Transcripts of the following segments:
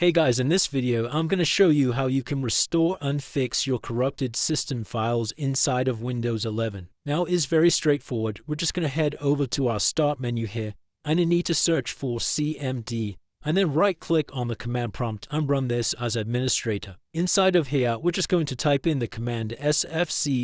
Hey guys, in this video, I'm going to show you how you can restore and fix your corrupted system files inside of Windows 11. Now, it is very straightforward. We're just going to head over to our Start menu here, and you need to search for CMD, and then right-click on the command prompt and run this as administrator. Inside of here, we're just going to type in the command sfc/scan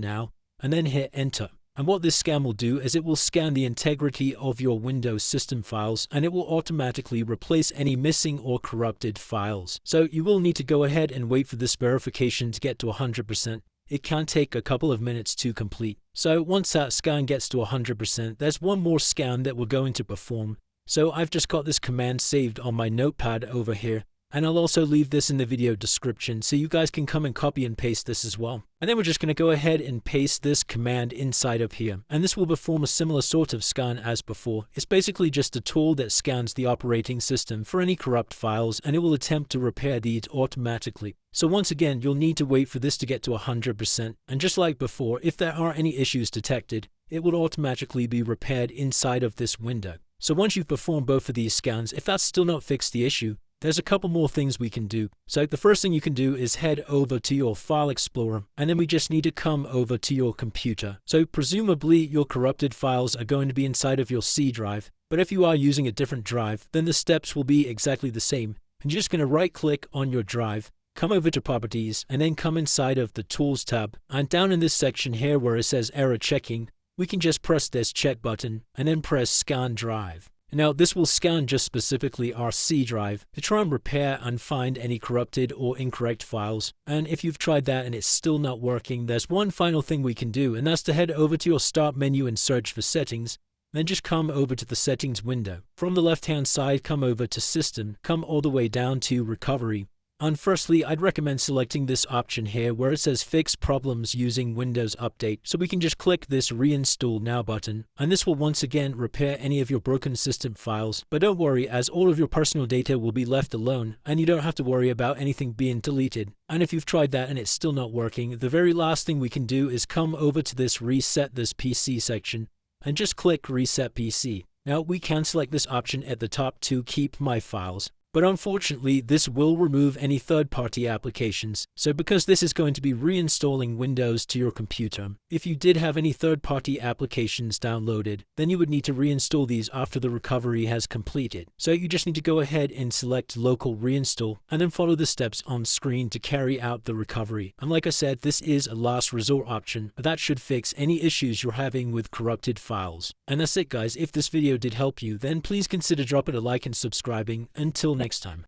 now, and then hit enter. And what this scan will do is it will scan the integrity of your Windows system files, and it will automatically replace any missing or corrupted files. So you will need to go ahead and wait for this verification to get to 100%. It can take a couple of minutes to complete. So once that scan gets to 100%, there's one more scan that we're going to perform. So I've just got this command saved on my notepad over here, and I'll also leave this in the video description so you guys can come and copy and paste this as well. And then we're just going to go ahead and paste this command inside of here. And this will perform a similar sort of scan as before. It's basically just a tool that scans the operating system for any corrupt files, and it will attempt to repair these automatically. So once again, you'll need to wait for this to get to 100%. And just like before, if there are any issues detected, it will automatically be repaired inside of this window. So once you've performed both of these scans, if that's still not fixed the issue, there's a couple more things we can do. So the first thing you can do is head over to your File Explorer, and then we just need to come over to your computer. So presumably your corrupted files are going to be inside of your C drive, but if you are using a different drive, then the steps will be exactly the same. And you're just going to right click on your drive, come over to Properties, and then come inside of the Tools tab. And down in this section here where it says Error Checking, we can just press this check button and then press Scan Drive. Now, this will scan just specifically our C drive to try and repair and find any corrupted or incorrect files. And if you've tried that and it's still not working, there's one final thing we can do, and that's to head over to your Start menu and search for Settings. Then just come over to the Settings window. From the left-hand side, come over to System, come all the way down to Recovery. And firstly, I'd recommend selecting this option here where it says Fix Problems Using Windows Update. So we can just click this Reinstall Now button, and this will once again repair any of your broken system files. But don't worry, as all of your personal data will be left alone, and you don't have to worry about anything being deleted. And if you've tried that and it's still not working, the very last thing we can do is come over to this Reset This PC section, and just click Reset PC. Now, we can select this option at the top to keep my files. But unfortunately, this will remove any third-party applications. So because this is going to be reinstalling Windows to your computer, if you did have any third-party applications downloaded, then you would need to reinstall these after the recovery has completed. So you just need to go ahead and select Local Reinstall, and then follow the steps on screen to carry out the recovery. And like I said, this is a last resort option, but that should fix any issues you're having with corrupted files. And that's it guys. If this video did help you, then please consider dropping a like and subscribing. Until next time.